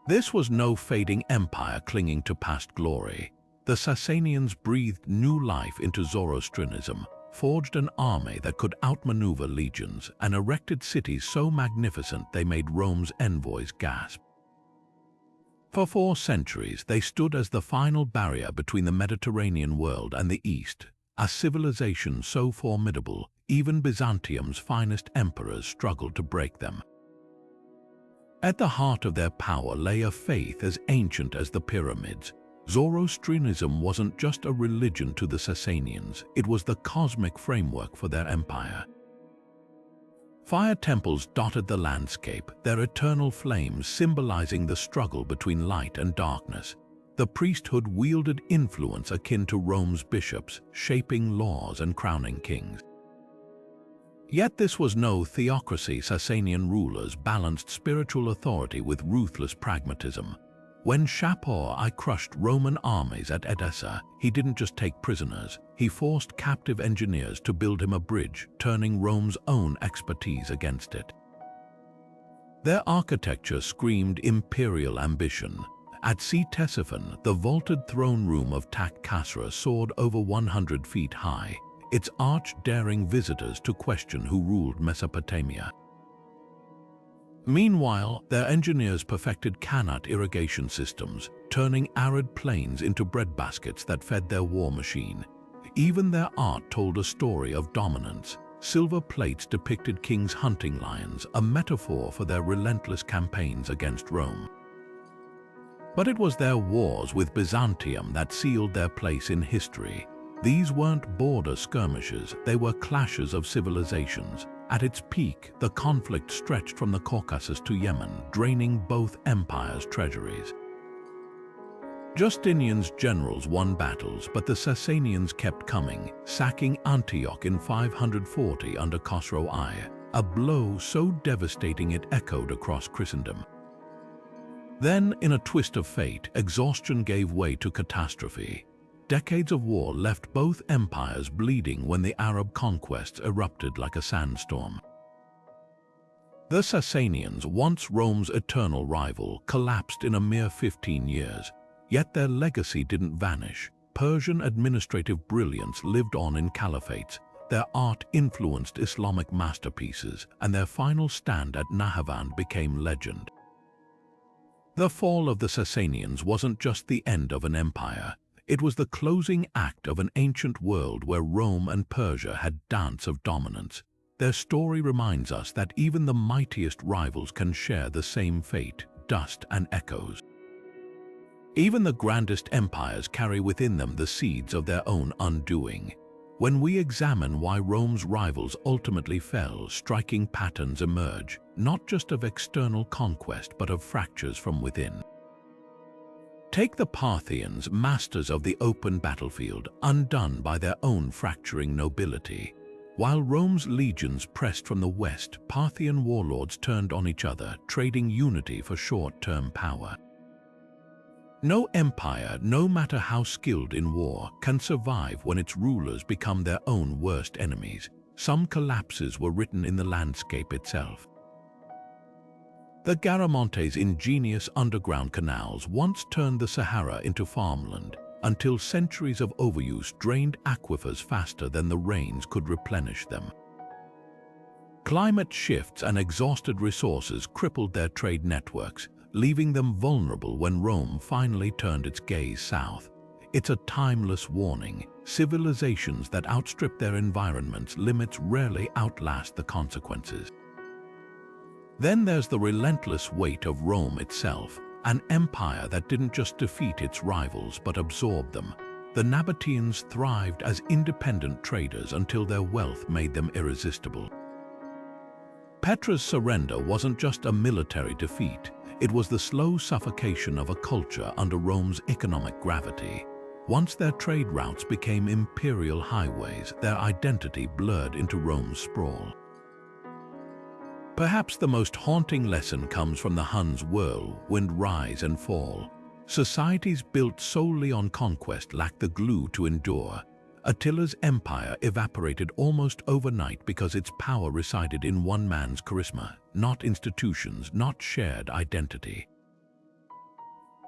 This was no fading empire clinging to past glory. The Sasanians breathed new life into Zoroastrianism, forged an army that could outmaneuver legions, and erected cities so magnificent they made Rome's envoys gasp. For 4 centuries, they stood as the final barrier between the Mediterranean world and the East, a civilization so formidable, even Byzantium's finest emperors struggled to break them. At the heart of their power lay a faith as ancient as the pyramids. Zoroastrianism wasn't just a religion to the Sasanians, it was the cosmic framework for their empire. Fire temples dotted the landscape, their eternal flames symbolizing the struggle between light and darkness. The priesthood wielded influence akin to Rome's bishops, shaping laws and crowning kings. Yet this was no theocracy. Sasanian rulers balanced spiritual authority with ruthless pragmatism. When Shapur I crushed Roman armies at Edessa, he didn't just take prisoners, he forced captive engineers to build him a bridge, turning Rome's own expertise against it. Their architecture screamed imperial ambition. At Ctesiphon, the vaulted throne room of Tak Khasra soared over 100 feet high, its arch daring visitors to question who ruled Mesopotamia. Meanwhile, their engineers perfected Qanat irrigation systems, turning arid plains into breadbaskets that fed their war machine. Even their art told a story of dominance. Silver plates depicted kings hunting lions, a metaphor for their relentless campaigns against Rome. But it was their wars with Byzantium that sealed their place in history. These weren't border skirmishes, they were clashes of civilizations. At its peak, the conflict stretched from the Caucasus to Yemen, draining both empires' treasuries. Justinian's generals won battles, but the Sasanians kept coming, sacking Antioch in 540 under Khosrow I, a blow so devastating it echoed across Christendom. Then, in a twist of fate, exhaustion gave way to catastrophe. Decades of war left both empires bleeding when the Arab conquests erupted like a sandstorm. The Sasanians, once Rome's eternal rival, collapsed in a mere 15 years, yet their legacy didn't vanish. Persian administrative brilliance lived on in caliphates, their art influenced Islamic masterpieces, and their final stand at Nahevand became legend. The fall of the Sasanians wasn't just the end of an empire. It was the closing act of an ancient world where Rome and Persia had dance of dominance. Their story reminds us that even the mightiest rivals can share the same fate, dust and echoes. Even the grandest empires carry within them the seeds of their own undoing. When we examine why Rome's rivals ultimately fell, striking patterns emerge, not just of external conquest but of fractures from within. Take the Parthians, masters of the open battlefield, undone by their own fracturing nobility. While Rome's legions pressed from the west, Parthian warlords turned on each other, trading unity for short-term power. No empire, no matter how skilled in war, can survive when its rulers become their own worst enemies. Some collapses were written in the landscape itself. The Garamantes' ingenious underground canals once turned the Sahara into farmland, until centuries of overuse drained aquifers faster than the rains could replenish them. Climate shifts and exhausted resources crippled their trade networks, leaving them vulnerable when Rome finally turned its gaze south. It's a timeless warning. Civilizations that outstrip their environment's limits rarely outlast the consequences. Then there's the relentless weight of Rome itself, an empire that didn't just defeat its rivals but absorbed them. The Nabateans thrived as independent traders until their wealth made them irresistible. Petra's surrender wasn't just a military defeat, it was the slow suffocation of a culture under Rome's economic gravity. Once their trade routes became imperial highways, their identity blurred into Rome's sprawl. Perhaps the most haunting lesson comes from the Huns' whirlwind rise and fall. Societies built solely on conquest lacked the glue to endure. Attila's empire evaporated almost overnight because its power resided in one man's charisma, not institutions, not shared identity.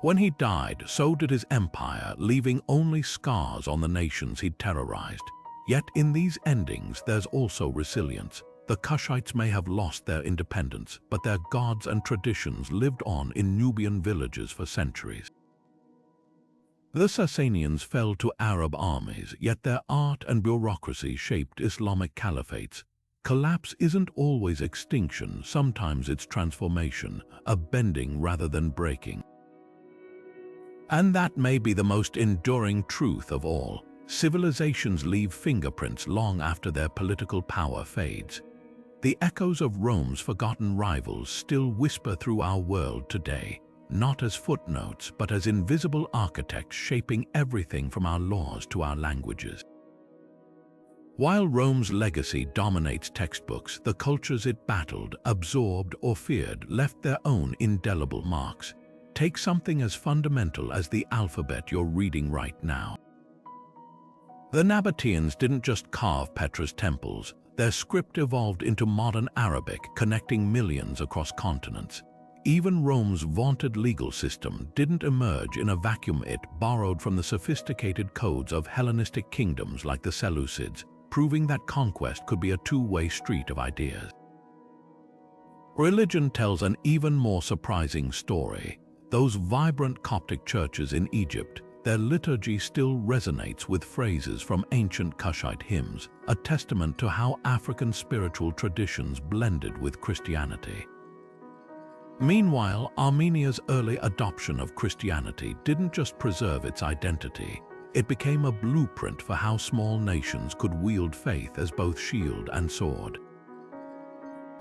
When he died, so did his empire, leaving only scars on the nations he'd terrorized. Yet in these endings, there's also resilience. The Kushites may have lost their independence, but their gods and traditions lived on in Nubian villages for centuries. The Sasanians fell to Arab armies, yet their art and bureaucracy shaped Islamic caliphates. Collapse isn't always extinction, sometimes it's transformation, a bending rather than breaking. And that may be the most enduring truth of all. Civilizations leave fingerprints long after their political power fades. The echoes of Rome's forgotten rivals still whisper through our world today, not as footnotes, but as invisible architects shaping everything from our laws to our languages. While Rome's legacy dominates textbooks, the cultures it battled, absorbed, or feared left their own indelible marks. Take something as fundamental as the alphabet you're reading right now. The Nabateans didn't just carve Petra's temples, their script evolved into modern Arabic, connecting millions across continents. Even Rome's vaunted legal system didn't emerge in a vacuum. It borrowed from the sophisticated codes of Hellenistic kingdoms like the Seleucids, proving that conquest could be a two-way street of ideas. Religion tells an even more surprising story. Those vibrant Coptic churches in Egypt, their liturgy still resonates with phrases from ancient Kushite hymns, a testament to how African spiritual traditions blended with Christianity. Meanwhile, Armenia's early adoption of Christianity didn't just preserve its identity, it became a blueprint for how small nations could wield faith as both shield and sword.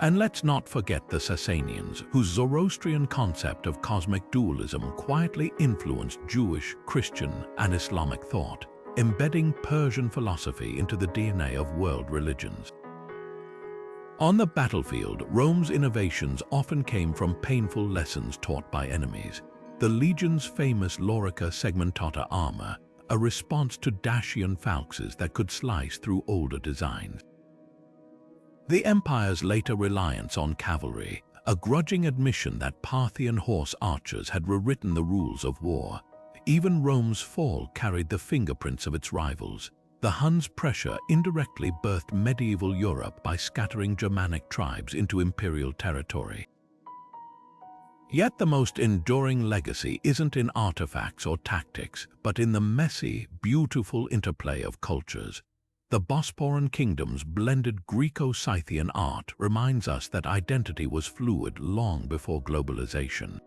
And let's not forget the Sasanians, whose Zoroastrian concept of cosmic dualism quietly influenced Jewish, Christian, and Islamic thought, embedding Persian philosophy into the DNA of world religions. On the battlefield, Rome's innovations often came from painful lessons taught by enemies. The legion's famous lorica segmentata armor, a response to Dacian falxes that could slice through older designs. The empire's later reliance on cavalry, a grudging admission that Parthian horse archers had rewritten the rules of war. Even Rome's fall carried the fingerprints of its rivals. The Huns' pressure indirectly birthed medieval Europe by scattering Germanic tribes into imperial territory. Yet the most enduring legacy isn't in artifacts or tactics, but in the messy, beautiful interplay of cultures. The Bosporan kingdom's blended Greco-Scythian art reminds us that identity was fluid long before globalization.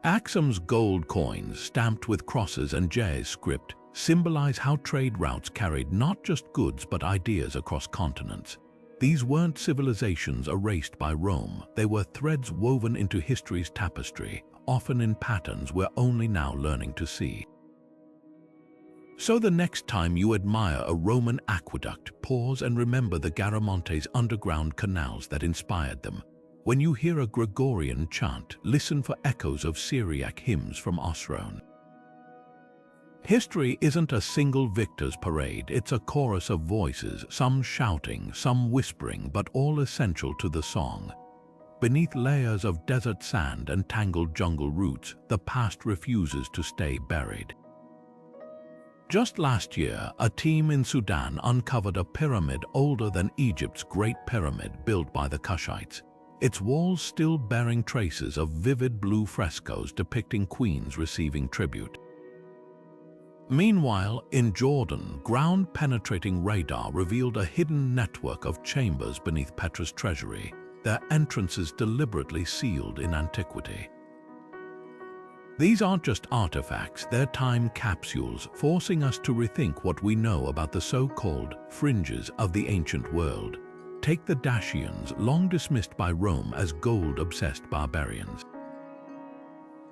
Axum's gold coins, stamped with crosses and J's script, symbolize how trade routes carried not just goods but ideas across continents. These weren't civilizations erased by Rome, they were threads woven into history's tapestry, often in patterns we're only now learning to see. So the next time you admire a Roman aqueduct, pause and remember the Garamonte's underground canals that inspired them. When you hear a Gregorian chant, listen for echoes of Syriac hymns from Osrhoene. History isn't a single victor's parade, it's a chorus of voices, some shouting, some whispering, but all essential to the song. Beneath layers of desert sand and tangled jungle roots, the past refuses to stay buried. Just last year, a team in Sudan uncovered a pyramid older than Egypt's Great Pyramid built by the Kushites, its walls still bearing traces of vivid blue frescoes depicting queens receiving tribute. Meanwhile, in Jordan, ground-penetrating radar revealed a hidden network of chambers beneath Petra's treasury, their entrances deliberately sealed in antiquity. These aren't just artifacts, they're time capsules, forcing us to rethink what we know about the so-called fringes of the ancient world. Take the Dacians, long dismissed by Rome as gold-obsessed barbarians.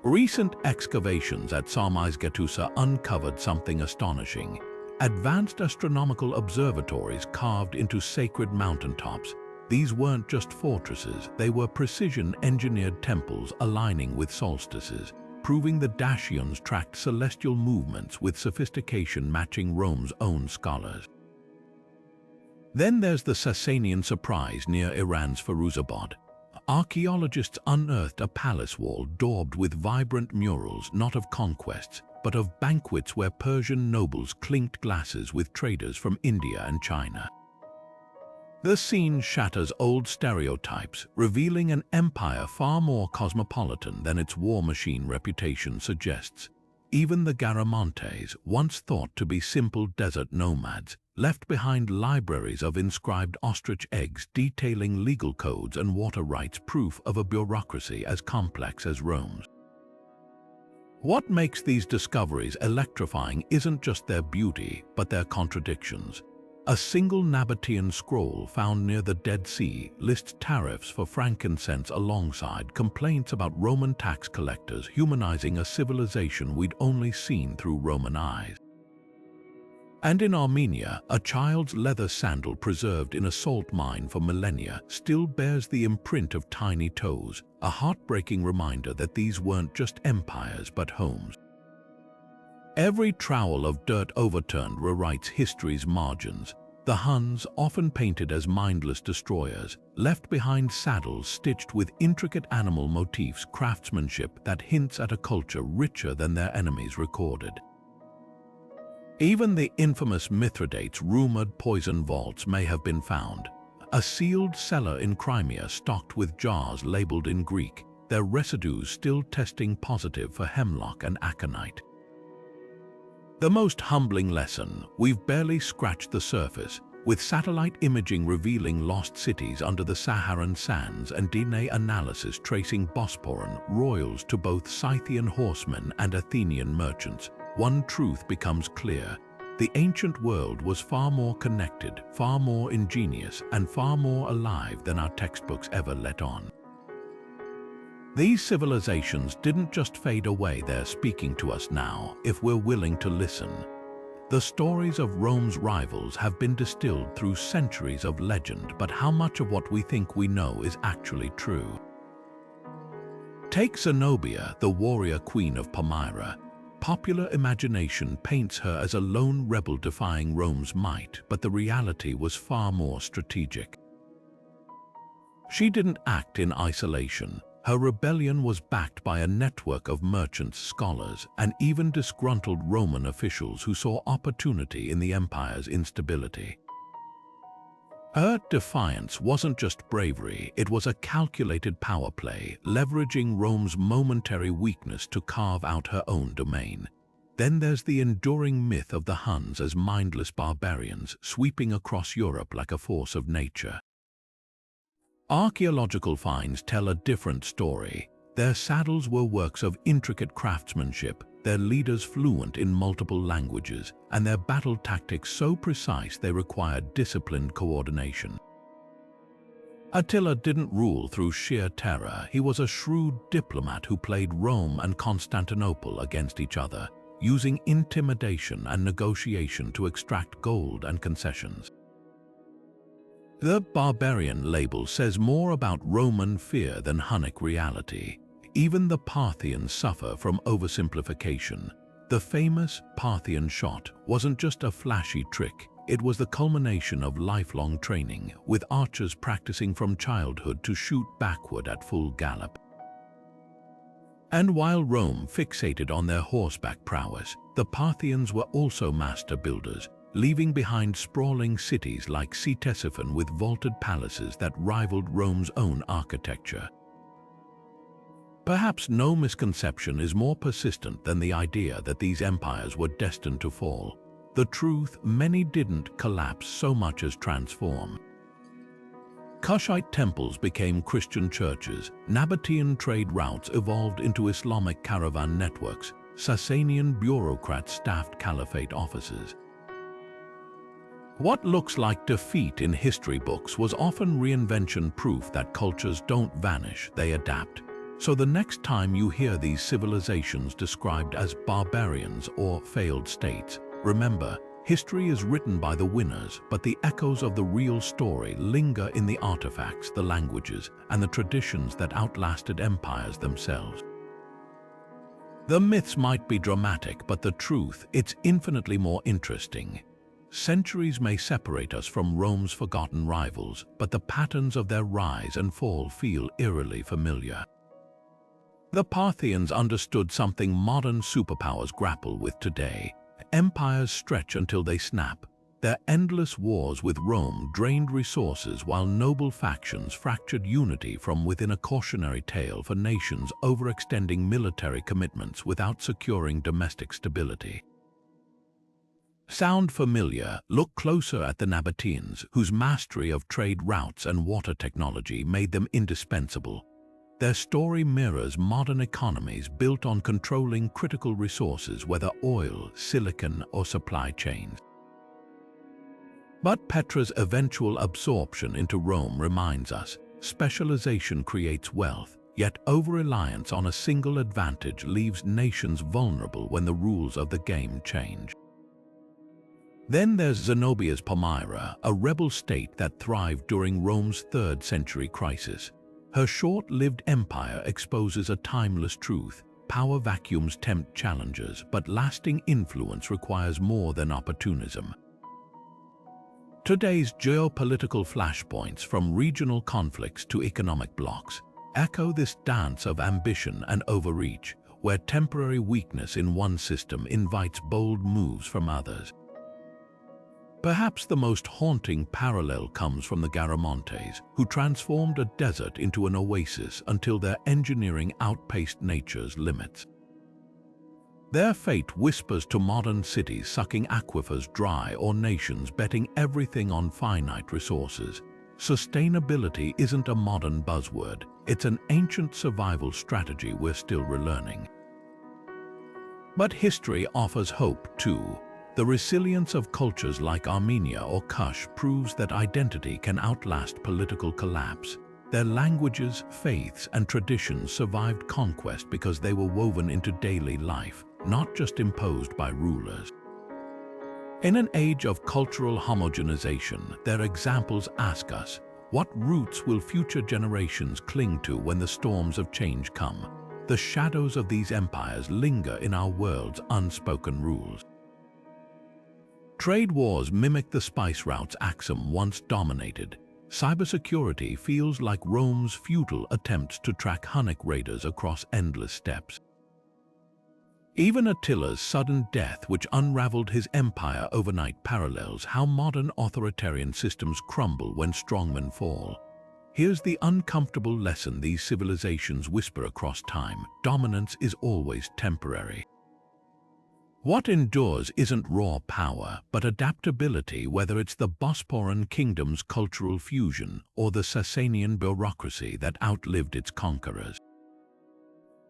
Recent excavations at Sarmizegetusa uncovered something astonishing. Advanced astronomical observatories carved into sacred mountaintops. These weren't just fortresses, they were precision-engineered temples aligning with solstices, proving the Dacians tracked celestial movements with sophistication matching Rome's own scholars. Then there's the Sasanian surprise near Iran's Firuzabad. Archaeologists unearthed a palace wall daubed with vibrant murals not of conquests, but of banquets where Persian nobles clinked glasses with traders from India and China. The scene shatters old stereotypes, revealing an empire far more cosmopolitan than its war machine reputation suggests. Even the Garamantes, once thought to be simple desert nomads, left behind libraries of inscribed ostrich eggs detailing legal codes and water rights, proof of a bureaucracy as complex as Rome's. What makes these discoveries electrifying isn't just their beauty, but their contradictions. A single Nabatean scroll found near the Dead Sea lists tariffs for frankincense alongside complaints about Roman tax collectors humanizing a civilization we'd only seen through Roman eyes. And in Armenia, a child's leather sandal preserved in a salt mine for millennia still bears the imprint of tiny toes, a heartbreaking reminder that these weren't just empires but homes. Every trowel of dirt overturned rewrites history's margins. The Huns, often painted as mindless destroyers, left behind saddles stitched with intricate animal motifs, craftsmanship that hints at a culture richer than their enemies recorded. Even the infamous Mithridates' rumored poison vaults may have been found. A sealed cellar in Crimea stocked with jars labeled in Greek, their residues still testing positive for hemlock and aconite. The most humbling lesson: we've barely scratched the surface, with satellite imaging revealing lost cities under the Saharan sands and DNA analysis tracing Bosporan royals to both Scythian horsemen and Athenian merchants. One truth becomes clear: the ancient world was far more connected, far more ingenious, and far more alive than our textbooks ever let on. These civilizations didn't just fade away, they're speaking to us now, if we're willing to listen. The stories of Rome's rivals have been distilled through centuries of legend, but how much of what we think we know is actually true? Take Zenobia, the warrior queen of Palmyra. Popular imagination paints her as a lone rebel defying Rome's might, but the reality was far more strategic. She didn't act in isolation. Her rebellion was backed by a network of merchants, scholars, and even disgruntled Roman officials who saw opportunity in the empire's instability. Her defiance wasn't just bravery, it was a calculated power play, leveraging Rome's momentary weakness to carve out her own domain. Then there's the enduring myth of the Huns as mindless barbarians sweeping across Europe like a force of nature. Archaeological finds tell a different story. Their saddles were works of intricate craftsmanship, their leaders fluent in multiple languages, and their battle tactics so precise they required disciplined coordination. Attila didn't rule through sheer terror. He was a shrewd diplomat who played Rome and Constantinople against each other, using intimidation and negotiation to extract gold and concessions. The barbarian label says more about Roman fear than Hunnic reality. Even the Parthians suffer from oversimplification. The famous Parthian shot wasn't just a flashy trick, it was the culmination of lifelong training, with archers practicing from childhood to shoot backward at full gallop. And while Rome fixated on their horseback prowess, the Parthians were also master builders, leaving behind sprawling cities like Ctesiphon with vaulted palaces that rivaled Rome's own architecture. Perhaps no misconception is more persistent than the idea that these empires were destined to fall. The truth: many didn't collapse so much as transform. Kushite temples became Christian churches, Nabatean trade routes evolved into Islamic caravan networks, Sasanian bureaucrats staffed caliphate offices. What looks like defeat in history books was often reinvention, proof that cultures don't vanish, they adapt. So the next time you hear these civilizations described as barbarians or failed states, remember, history is written by the winners, but the echoes of the real story linger in the artifacts, the languages, and the traditions that outlasted empires themselves. The myths might be dramatic, but the truth, it's infinitely more interesting. Centuries may separate us from Rome's forgotten rivals, but the patterns of their rise and fall feel eerily familiar. The Parthians understood something modern superpowers grapple with today. Empires stretch until they snap. Their endless wars with Rome drained resources while noble factions fractured unity from within, a cautionary tale for nations overextending military commitments without securing domestic stability. Sound familiar? Look closer at the Nabateans, whose mastery of trade routes and water technology made them indispensable. Their story mirrors modern economies built on controlling critical resources, whether oil, silicon, or supply chains. But Petra's eventual absorption into Rome reminds us, specialization creates wealth, yet over-reliance on a single advantage leaves nations vulnerable when the rules of the game change. Then there's Zenobia's Palmyra, a rebel state that thrived during Rome's 3rd century crisis. Her short-lived empire exposes a timeless truth. Power vacuums tempt challengers, but lasting influence requires more than opportunism. Today's geopolitical flashpoints, from regional conflicts to economic blocs, echo this dance of ambition and overreach, where temporary weakness in one system invites bold moves from others. Perhaps the most haunting parallel comes from the Garamontes, who transformed a desert into an oasis until their engineering outpaced nature's limits. Their fate whispers to modern cities sucking aquifers dry or nations betting everything on finite resources. Sustainability isn't a modern buzzword, it's an ancient survival strategy we're still relearning. But history offers hope too. The resilience of cultures like Armenia or Kush proves that identity can outlast political collapse. Their languages, faiths, and traditions survived conquest because they were woven into daily life, not just imposed by rulers. In an age of cultural homogenization, their examples ask us, what roots will future generations cling to when the storms of change come? The shadows of these empires linger in our world's unspoken rules. Trade wars mimic the spice routes Axum once dominated. Cybersecurity feels like Rome's futile attempts to track Hunnic raiders across endless steppes. Even Attila's sudden death, which unraveled his empire overnight, parallels how modern authoritarian systems crumble when strongmen fall. Here's the uncomfortable lesson these civilizations whisper across time: dominance is always temporary. What endures isn't raw power, but adaptability, whether it's the Bosporan kingdom's cultural fusion or the Sasanian bureaucracy that outlived its conquerors.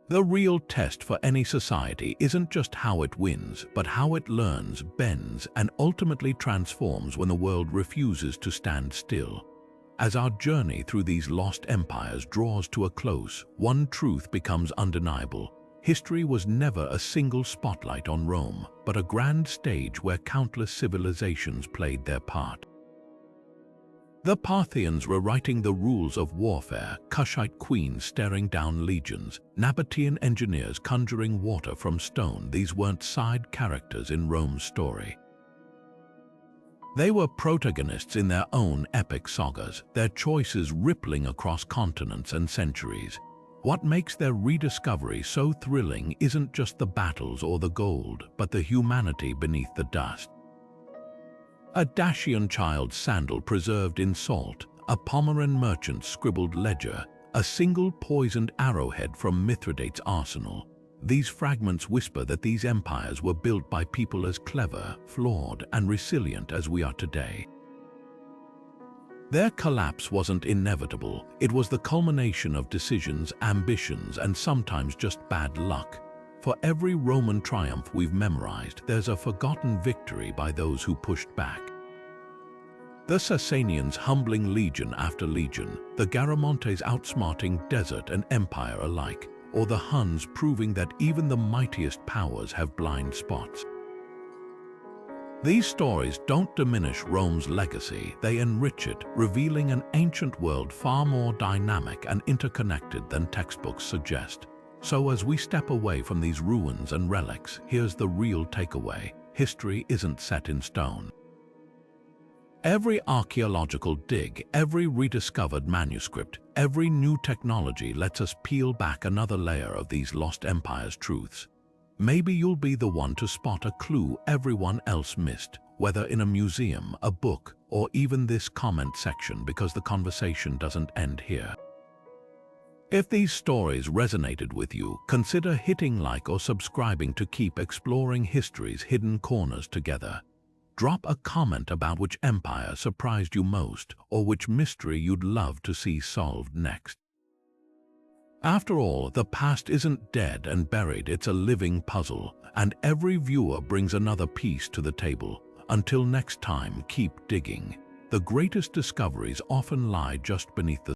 The real test for any society isn't just how it wins, but how it learns, bends, and ultimately transforms when the world refuses to stand still. As our journey through these lost empires draws to a close, one truth becomes undeniable. History was never a single spotlight on Rome, but a grand stage where countless civilizations played their part. The Parthians rewriting the rules of warfare, Kushite queens staring down legions, Nabatean engineers conjuring water from stone. These weren't side characters in Rome's story. They were protagonists in their own epic sagas, their choices rippling across continents and centuries. What makes their rediscovery so thrilling isn't just the battles or the gold, but the humanity beneath the dust. A Dacian child's sandal preserved in salt, a Pomeran merchant's scribbled ledger, a single poisoned arrowhead from Mithridates' arsenal. These fragments whisper that these empires were built by people as clever, flawed, and resilient as we are today. Their collapse wasn't inevitable. It was the culmination of decisions, ambitions, and sometimes just bad luck. For every Roman triumph we've memorized, there's a forgotten victory by those who pushed back. The Sasanians humbling legion after legion, the Garamontes outsmarting desert and empire alike, or the Huns proving that even the mightiest powers have blind spots. These stories don't diminish Rome's legacy, they enrich it, revealing an ancient world far more dynamic and interconnected than textbooks suggest. So as we step away from these ruins and relics, here's the real takeaway. History isn't set in stone. Every archaeological dig, every rediscovered manuscript, every new technology lets us peel back another layer of these lost empires' truths. Maybe you'll be the one to spot a clue everyone else missed, whether in a museum, a book, or even this comment section, because the conversation doesn't end here. If these stories resonated with you, consider hitting like or subscribing to keep exploring history's hidden corners together. Drop a comment about which empire surprised you most or which mystery you'd love to see solved next. After all, the past isn't dead and buried, it's a living puzzle, and every viewer brings another piece to the table. Until next time, keep digging. The greatest discoveries often lie just beneath the